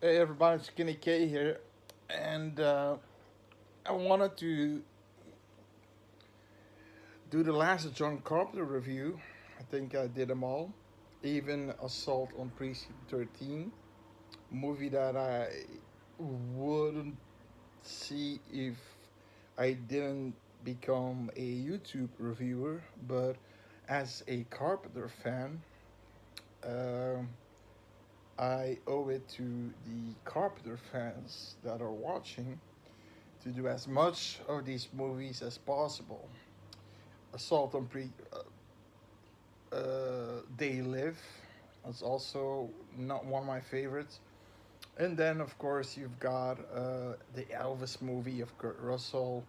Hey everybody, Skinny K here, and I wanted to do the last John Carpenter review. I think I did them all, even Assault on Precinct 13, movie that I wouldn't see if I didn't become a YouTube reviewer, but as a Carpenter fan, um I owe it to the Carpenter fans that are watching to do as much of these movies as possible. Assault on They Live is also not one of my favorites. And then, of course, you've got the Elvis movie of Kurt Russell.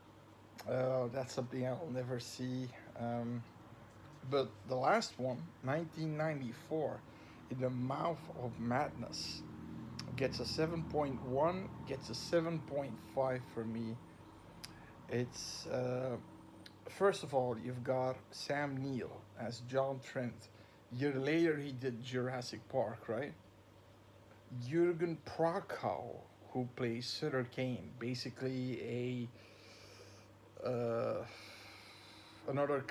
That's something I'll never see. But the last one, 1994, In the Mouth of Madness, gets a 7.1, gets a 7.5 for me. It's first of all, you've got Sam Neill as John Trent. Year later, he did Jurassic Park, right? Jürgen Prochnow, who plays Sutter Kane, basically another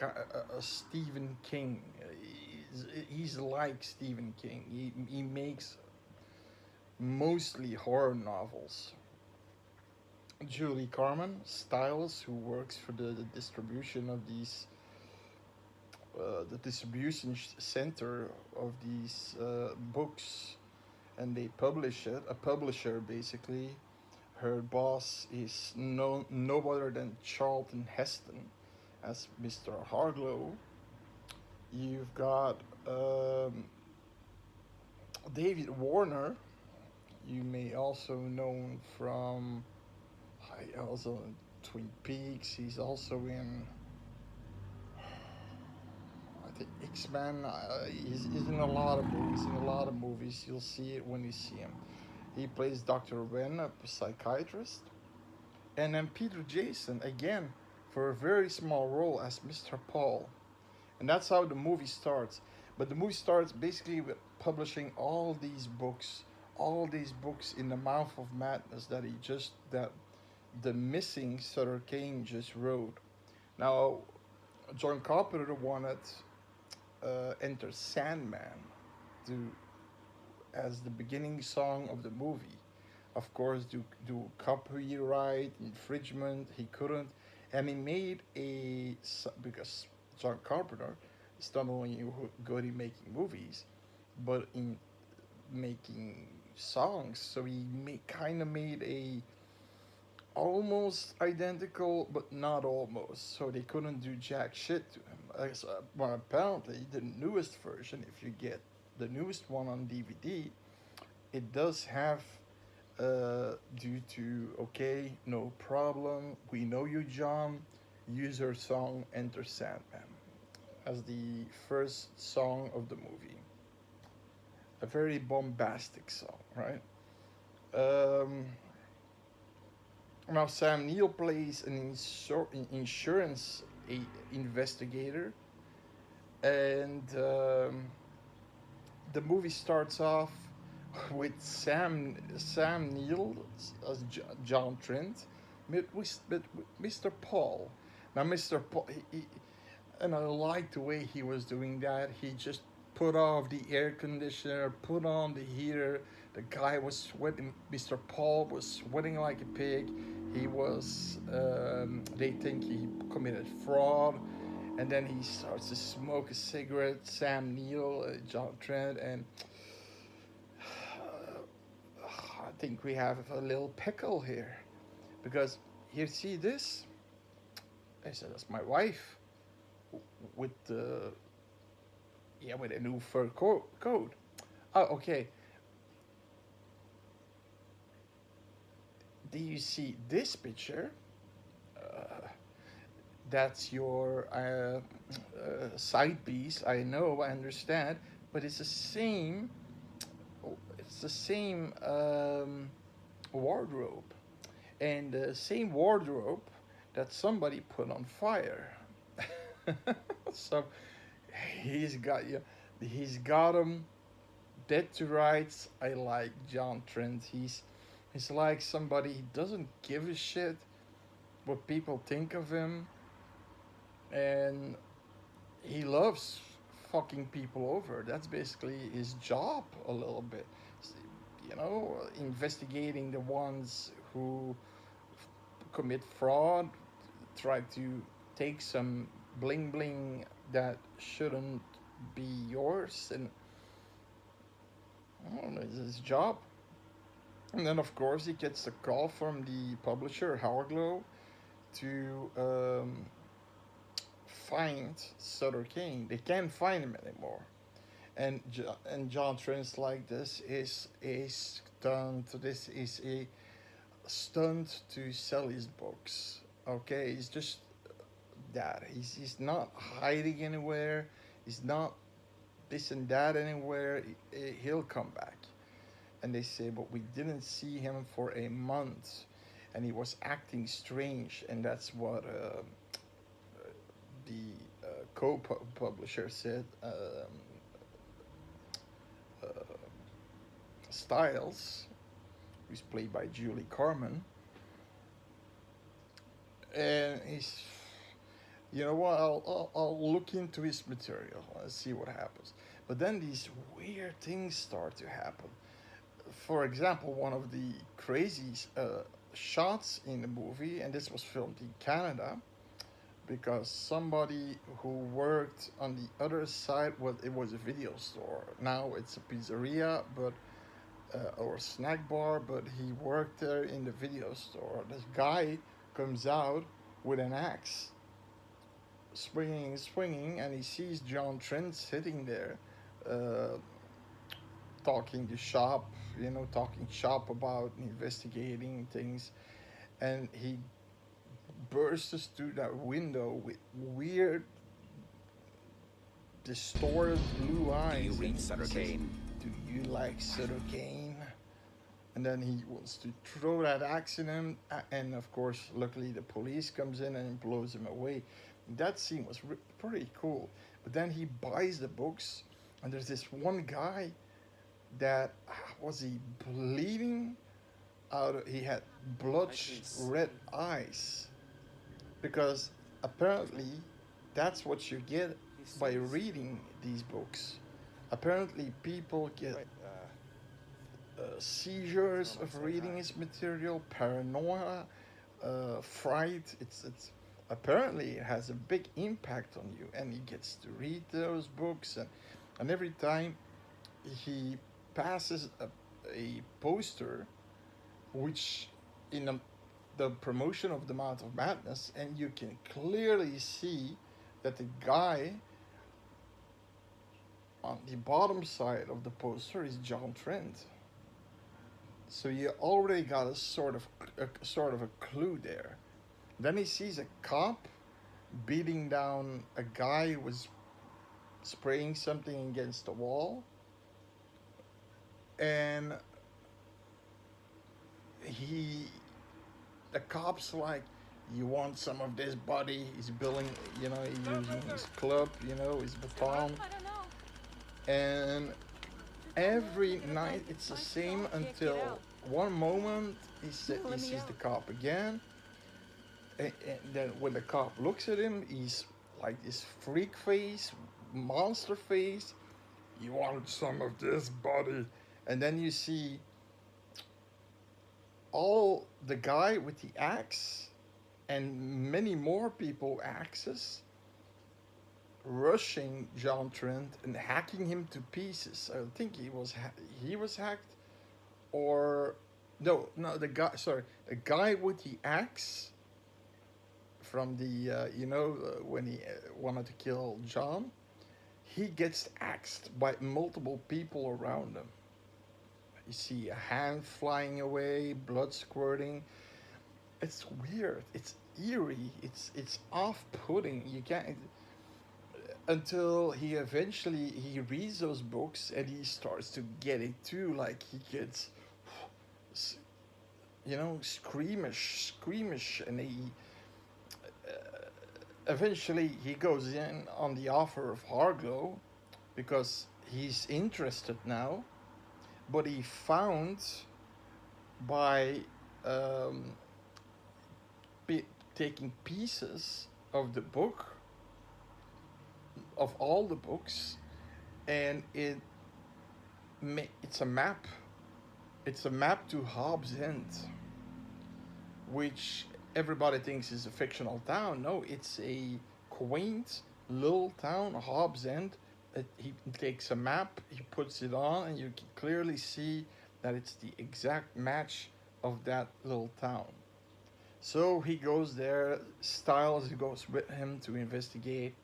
Stephen King. He's like Stephen King. He makes mostly horror novels. Julie Carmen Stiles, who works for the distribution of these the distribution center of these books, and they publish it. A publisher, basically. Her boss is no other than Charlton Heston as Mr. Harlow. You've got David Warner. You may also know from also Twin Peaks. He's also in I think X Men. He's in a lot of movies. In a lot of movies, you'll see it when you see him. He plays Dr. Wen, a psychiatrist, and then Peter Jason again for a very small role as Mr. Paul, and that's how the movie starts. But the movie starts basically with publishing all these books in the mouth of madness that the missing Sutter Kane just wrote. Now, John Carpenter wanted Enter Sandman to as the beginning song of the movie. Of course, do copyright infringement. He couldn't, and he made because John Carpenter is not only good in making movies, but in making songs. So he kind of made a almost identical, but not almost. So they couldn't do jack shit to him. Well, apparently, the newest version, if you get the newest one on DVD, it does have due to okay, no problem. We know you, John. Use your song "Enter Sandman" as the first song of the movie. A very bombastic song, right? Um, Now Sam Neill plays an insurance investigator, and the movie starts off with Sam Neill as John Trent, with Mr. Paul. Now Mr. Paul, and I liked the way he was doing that. He just put off the air conditioner, put on the heater. The guy was sweating. Mr. Paul was sweating like a pig. He was. They think he committed fraud, and then he starts to smoke a cigarette. Sam Neill, John Trent, and I think we have a little pickle here, because here, see this? I said, that's my wife with the with a new fur coat. Oh, okay. Do you see this picture? Uh, that's your side piece. I know, I understand, but it's the same. It's the same wardrobe, and the same wardrobe that somebody put on fire. So he's got you. He's got them Dead to Rights, I like John Trent. He's like somebody, he doesn't give a shit what people think of him, and he loves fucking people over. That's basically his job a little bit. You know, investigating the ones who commit fraud, try to take some bling bling that shouldn't be yours, and I don't know, it's his job. And then, of course, he gets a call from the publisher, Hourglow, to find Sutter Kane. They can't find him anymore. And John Trent's like, this is a stunt. This is a stunt to sell his books. Okay, he's just that. He's not hiding anywhere. He's not this and that anywhere. He'll come back. And they say, but we didn't see him for a month, and he was acting strange, and that's what the co-publisher said. Uh, Styles, who's played by Julie Carmen, and he's, you know what? I'll look into his material and see what happens. But then these weird things start to happen. For example, one of the crazy shots in the movie, and this was filmed in Canada, because somebody who worked on the other side, well, it was a video store. Now it's a pizzeria, but or a snack bar, but he worked there in the video store. This guy comes out with an axe, swinging, and he sees John Trent sitting there, uh, talking to shop, talking shop about investigating things, and he bursts through that window with weird, distorted blue eyes. Do you read Sutter Kane? Do you like Sutter Kane? And then he wants to throw that axe in him, and of course, luckily the police comes in and blows him away. That scene was pretty cool. But then he buys the books, and there's this one guy that was he bleeding out. He had blood red eyes, because apparently that's what you get by reading these books. Apparently people get seizures of reading his material, paranoia, fright. It's apparently it has a big impact on you, and he gets to read those books, and every time he passes a poster, which in the promotion of the Mouth of Madness, and you can clearly see that the guy on the bottom side of the poster is John Trent. So you already got a sort of a clue there. Then he sees a cop beating down a guy who was spraying something against the wall, and the cop's like, you want some of this, buddy? He's billing, he's using his club, his baton. And every night it's the same until one moment he sees the cop again. And then when the cop looks at him, he's like this freak face, monster face. You want some of this, buddy? And then you see all the guy with the axe and many more people axes rushing John Trent and hacking him to pieces. I think he was hacked, or no, the guy with the axe from the when he wanted to kill John, he gets axed by multiple people around him. You see a hand flying away, blood squirting. It's weird. It's eerie. It's off-putting. You can't, until he reads those books and he starts to get it too. Like he gets, squeamish, and he eventually he goes in on the offer of Harglow, because he's interested now. but he found by um, taking pieces of the book, of all the books, and it's a map. It's a map to Hobbs End, which everybody thinks is a fictional town. No, it's a quaint little town, Hobbs End. He takes a map, he puts it on, and you can clearly see that it's the exact match of that little town. So he goes there. Styles goes with him to investigate,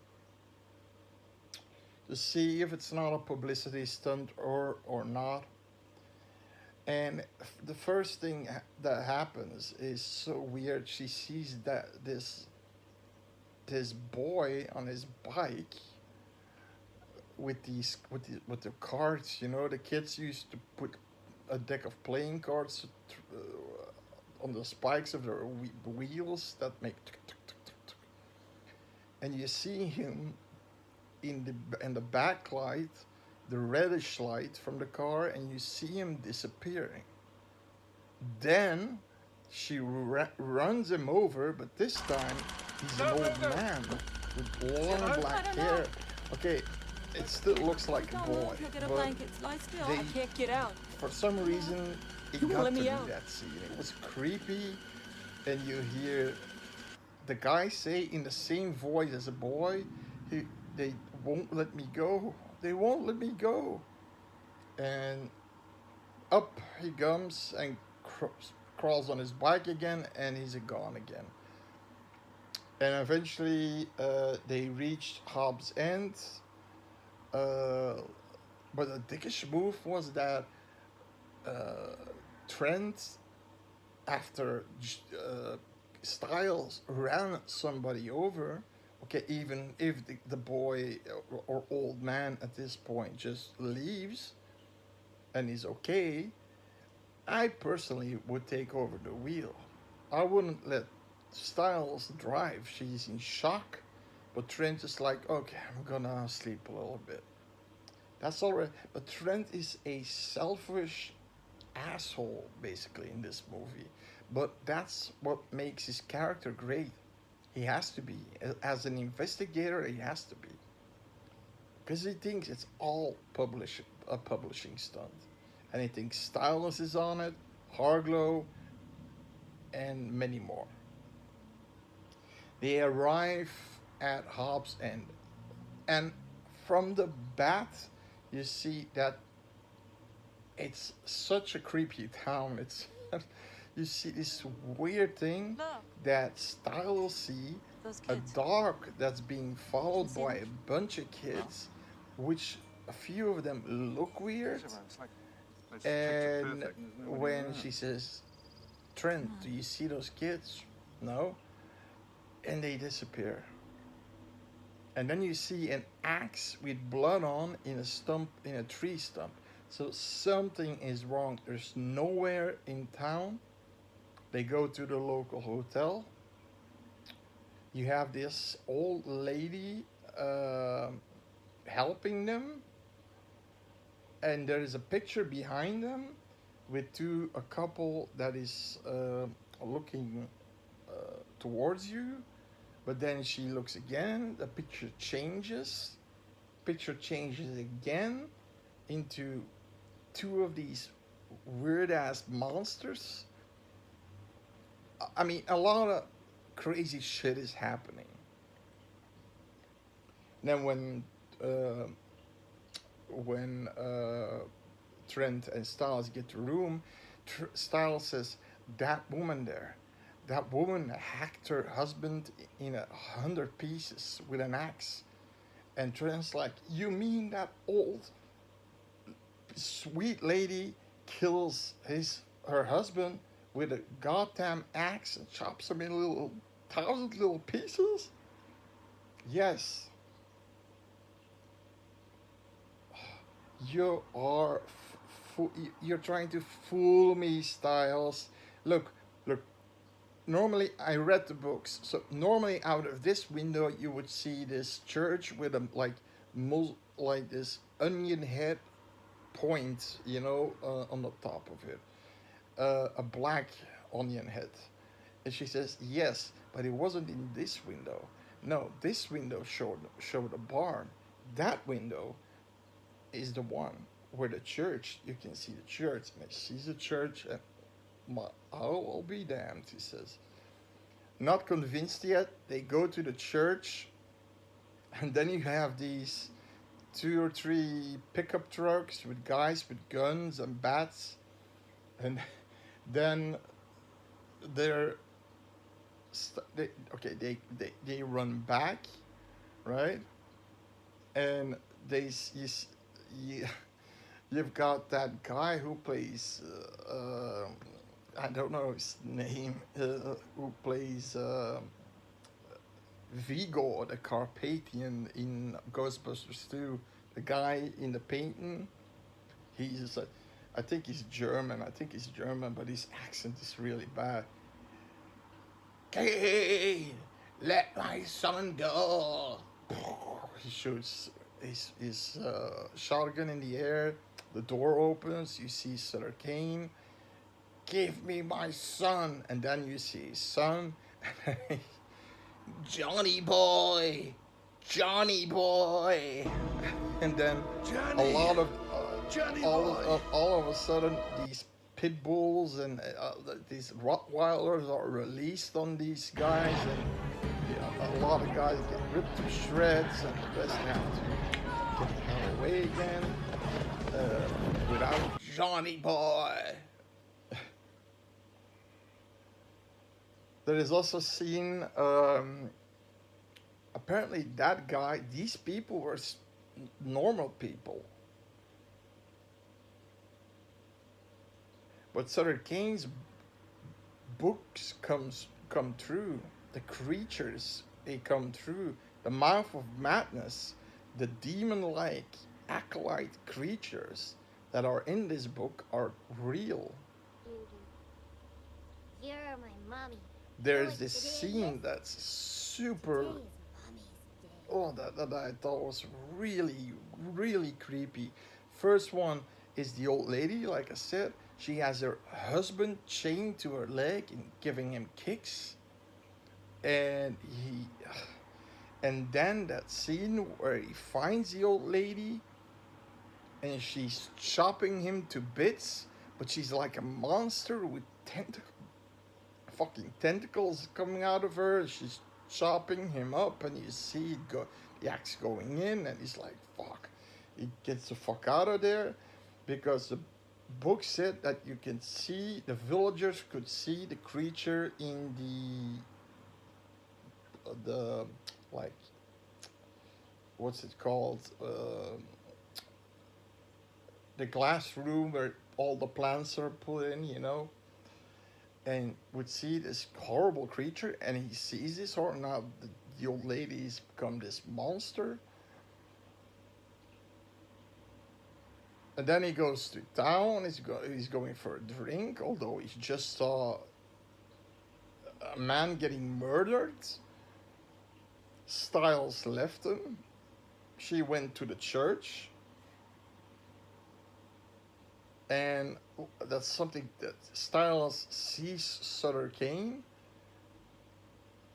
to see if it's not a publicity stunt or not. And the first thing that happens is so weird. She sees that this boy on his bike with the cards. You know, the kids used to put a deck of playing cards on the spikes of their wheels that make tuk, tuk, tuk, tuk, tuk. And you see him in the backlight, the reddish light from the car, and you see him disappearing. Then she runs him over, but this time he's an old man with long black hair. Okay, it still looks like a boy, but I can't get out. for some reason it got to me that scene. It was creepy, and you hear the guy say in the same voice as a boy, they won't let me go. They won't let me go. And up he comes and crawls on his bike again, and he's gone again. And eventually they reached Hobbs End. But the dickish move was that Trent, after Styles ran somebody over, okay, even if the boy or old man at this point just leaves and is okay, I personally would take over the wheel. I wouldn't let Styles drive. She's in shock, but Trent is like, okay, I'm gonna sleep a little bit. That's alright. But Trent is a selfish asshole, basically, in this movie. But that's what makes his character great. He has to be. As an investigator, he has to be. Because he thinks it's all a publishing stunt. And he thinks Stylus is on it, Harglow, and many more. They arrive at Hobbs End. And from the bat, you see that it's such a creepy town. It's you see this weird thing that Styles see a dog that's being followed by a bunch of kids, which a few of them look weird. And when she says, Trent, do you see those kids? No. And they disappear. And then you see an axe with blood on in a tree stump. So something is wrong. There's nowhere in town. They go to the local hotel. You have this old lady helping them. And there is a picture behind them with a couple that is looking towards you. But then she looks again, the picture changes again into two of these weird ass monsters. I mean, a lot of crazy shit is happening. And then when Trent and Styles get to the room, Styles says, that woman hacked her husband in 100 pieces with an axe. And Trent's like, you mean that old sweet lady kills her husband with a goddamn axe and chops him in 1,000 little pieces? Yes. You are you're trying to fool me, Styles. Look. Normally, I read the books, so normally out of this window you would see this church with a like this onion head point, on the top of it, a black onion head. And she says, yes, but it wasn't in this window. No, this window showed a barn. That window is the one where the church, you can see the church. And she sees the church, and I'll be damned, he says. Not convinced yet, they go to the church, and then you have these two or three pickup trucks with guys with guns and bats, and then they're they run back, right? And you, you've got that guy who plays I don't know his name, who plays Vigo, the Carpathian in Ghostbusters 2, the guy in the painting. He's I think he's German. I think he's German, but his accent is really bad. Hey, let my son go. He shoots his shotgun in the air. The door opens. You see Sutter Kane. Give me my son. And then you see his son. Johnny boy. Johnny boy. And then Johnny. a lot of Johnny all of a sudden these pit bulls and these Rottweilers are released on these guys, and a lot of guys get ripped to shreds, and the rest have to get the hell away again without Johnny boy. There is also seen apparently that guy, these people were normal people. But Sutter Kane's books come true. The creatures, they come true. The mouth of madness, the demon-like acolyte creatures that are in this book are real. You're my mommy. There's this scene that's super. Oh, that I thought was really, really creepy. First one is the old lady, like I said. She has her husband chained to her leg and giving him kicks. And then that scene where he finds the old lady and she's chopping him to bits, but she's like a monster with fucking tentacles coming out of her. She's chopping him up, and you see the axe going in, and he's like, fuck. He gets the fuck out of there, because the book said that you can see, the villagers could see the creature in the like, what's it called, the glass room where all the plants are put in, and would see this horrible creature, and he sees this horror. Now the old lady's become this monster. And then he goes to town. He's going for a drink, although he just saw a man getting murdered. Styles left him. She went to the church. And that's something that Styles sees Sutter Kane.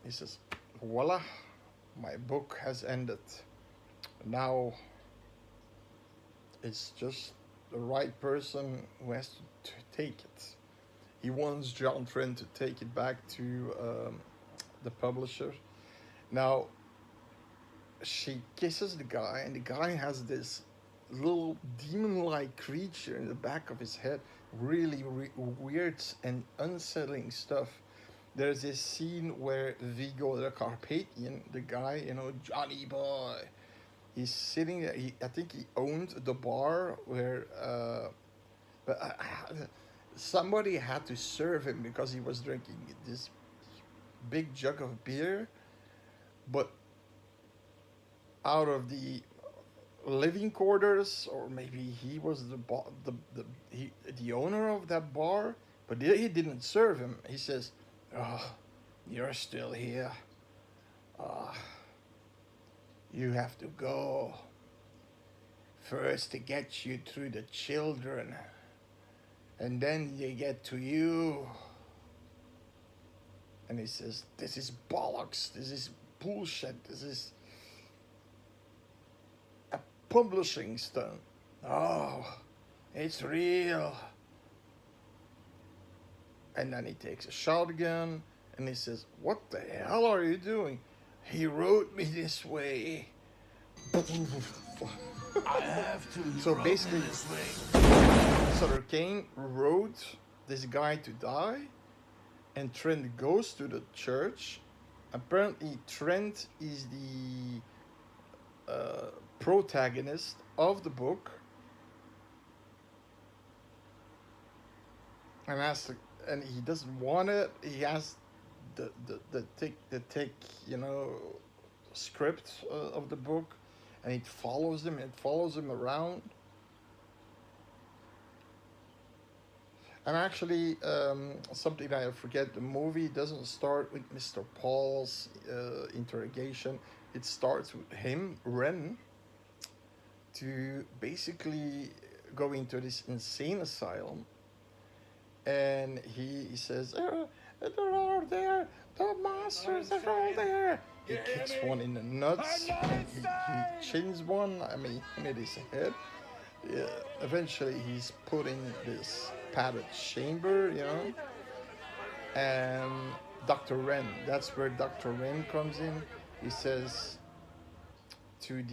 He says, voila, my book has ended. Now it's just the right person who has to take it. He wants John Trent to take it back to the publisher. Now, she kisses the guy, and the guy has this little demon-like creature in the back of his head. Really weird and unsettling stuff. There's this scene where Vigo the Carpathian, the guy, Johnny boy, he's sitting there. I think he owned the bar where, but somebody had to serve him because he was drinking this big jug of beer. But out of the living quarters, or maybe he was the owner of that bar, but he didn't serve him. He says, "Oh, you're still here. You have to go. first to get you through the children, and then they get to you. And he says, this is bollocks, this is bullshit, this is a publishing stunt. Oh, it's real. And then he takes a shotgun and he says, what the hell are you doing? He wrote me this way. I have to. So basically, Sutter Kane wrote this guy to die, and Trent goes to the church. Apparently, Trent is the protagonist of the book, and he doesn't want it. He has the thick script of the book, and it follows him. It follows him around. And actually, something that I forget, the movie doesn't start with Mr. Paul's interrogation. It starts with him, Ren, to basically go into this insane asylum. And he says, they're all there, the monsters are all there. He kicks one in the nuts, and he chins one, in his head. Yeah, eventually he's put in this padded chamber, and Dr. Wren, that's where Dr. Wren comes in. He says to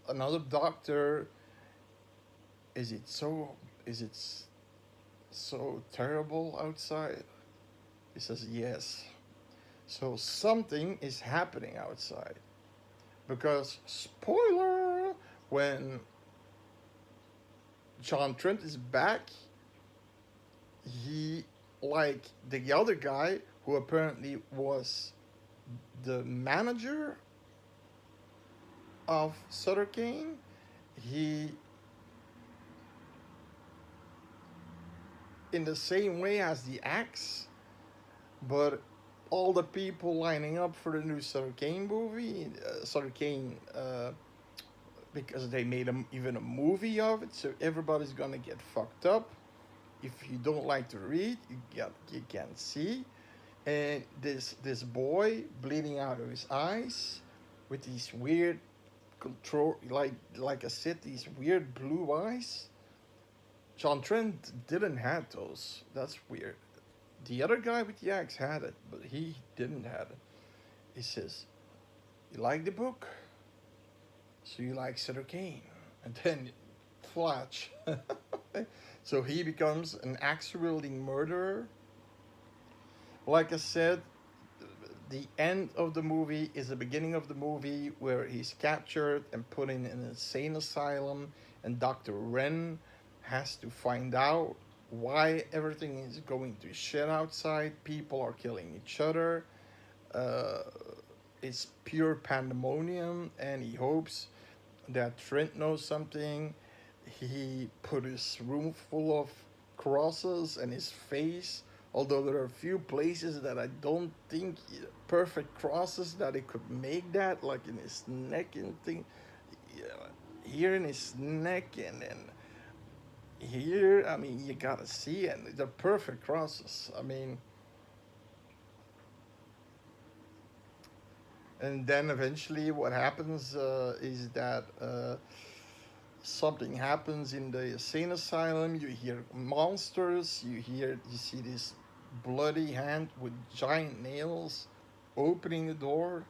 another doctor, is it so terrible outside? He says yes. So something is happening outside. Because, spoiler, when John Trent is back, he, like the other guy, who apparently was the manager of Sutter Kane, he, in the same way as the Axe, but all the people lining up for the new Sutter Kane movie, because they made even a movie of it, so everybody's gonna get fucked up. If you don't like to read, you can't see. And this boy bleeding out of his eyes with these weird control, like I said, these weird blue eyes. John Trent didn't have those. That's weird. The other guy with the axe had it, but he didn't have it. He says, you like the book? So you like Sutter Kane? And then, flash. So he becomes an axe-wielding murderer. Like I said, the end of the movie is the beginning of the movie where he's captured and put in an insane asylum, and Dr. Wren has to find out why everything is going to shit outside. People are killing each other. It's pure pandemonium, and he hopes that Trent knows something. He put his room full of crosses and his face, although there are a few places that I don't think perfect crosses that he could make that, like in his neck and thing. Here in his neck and here, you gotta see it. They're perfect crosses. And then eventually what happens is that something happens in the insane asylum. You hear monsters. You see this bloody hand with giant nails opening the door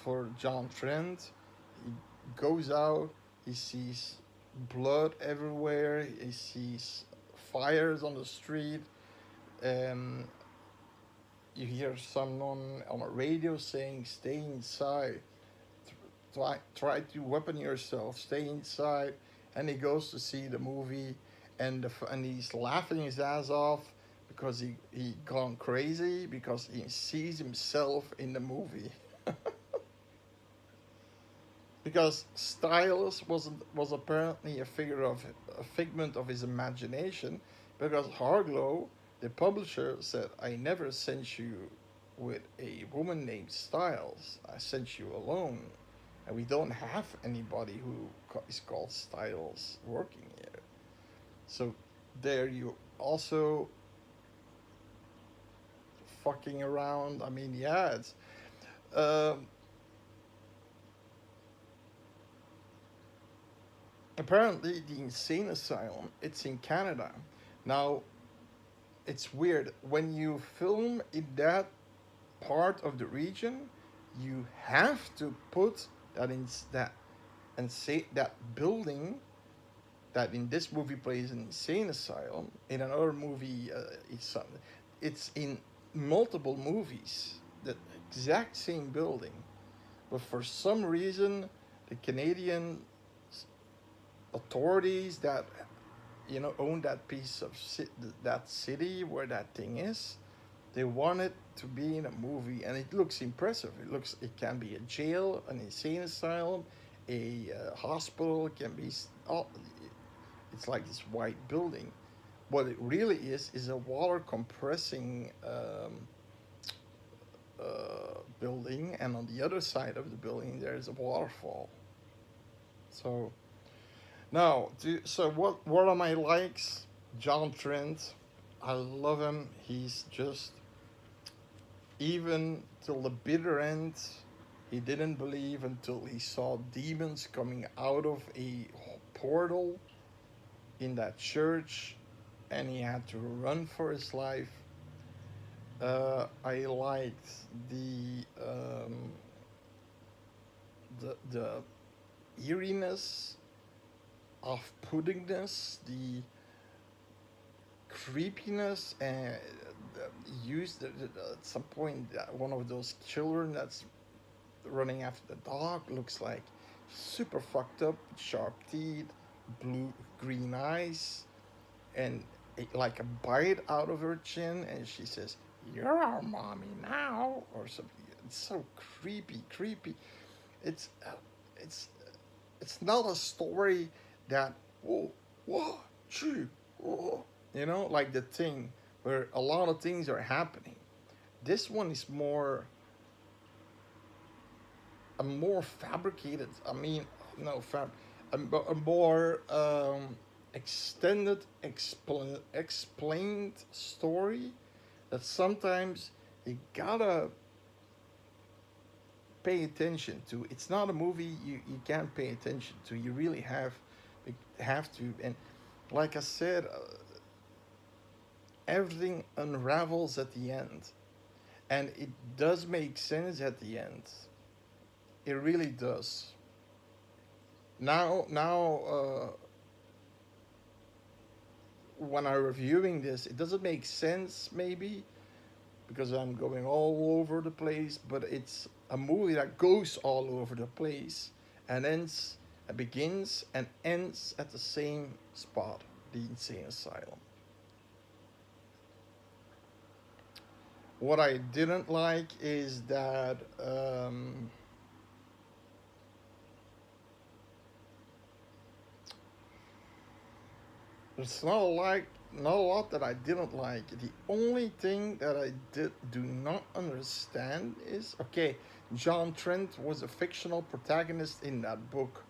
for John Trent. He goes out. He sees blood everywhere. He sees fires on the street. You hear someone on a radio saying, stay inside. Try to weapon yourself. Stay inside. And he goes to see the movie, and he's laughing his ass off because he gone crazy because he sees himself in the movie. Because Stylus was apparently a figment of his imagination, because Harlow, the publisher, said, I never sent you with a woman named Styles. I sent you alone. and we don't have anybody who is called Styles working here. So there you also fucking around. I mean, yeah, it's um, apparently the insane asylum. It's in Canada. Now it's weird when you film in that part of the region. You have to put that in that and say that building that in this movie plays an insane asylum. In another movie, it's in multiple movies. The exact same building, but for some reason, the Canadian authorities that own that piece of that city where that thing is, they want it to be in a movie, and it looks impressive. It can be a jail, an insane asylum, a hospital. It can be all. It's like this white building. What it really is a water compressing building, and on the other side of the building there is a waterfall. So now, what are my likes? John Trent, I love him. He's just, even till the bitter end, he didn't believe until he saw demons coming out of a portal in that church, and he had to run for his life. I liked the eeriness, off-puttingness, the creepiness, and used at some point one of those children that's running after the dog looks like super fucked up, sharp teeth, blue green eyes, and like a bite out of her chin, and she says, "You're our mommy now," or something. It's so creepy. It's it's it's not a story that whoa whoa shoo whoa, like the thing where a lot of things are happening. This one is more fabricated. I mean, no a more extended, explained story that sometimes you gotta pay attention to. It's not a movie you can't pay attention to. You really have to. And like I said, everything unravels at the end, and it does make sense at the end. It really does. Now, when I'm reviewing this, it doesn't make sense maybe because I'm going all over the place, but it's a movie that goes all over the place and begins and ends at the same spot, the insane asylum. What I didn't like is that there's not a lot that I didn't like. The only thing that I do not understand is, okay, John Trent was a fictional protagonist in that book,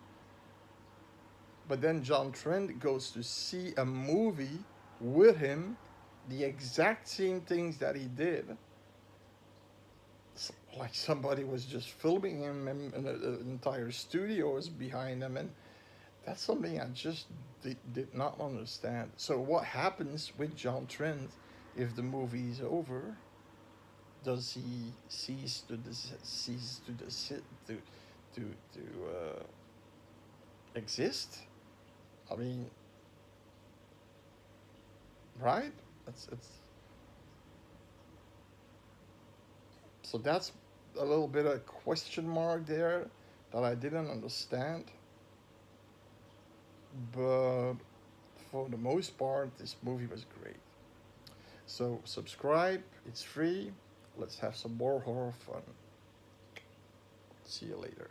but then John Trent goes to see a movie with him, the exact same things that he did. It's like somebody was just filming him, and an entire studio is behind him, and that's something I just did not understand. So what happens with John Trent if the movie is over? Does he cease to exist? I mean, right? It's so that's a little bit of a question mark there that I didn't understand. But for the most part, this movie was great. So subscribe, it's free. Let's have some more horror fun. See you later.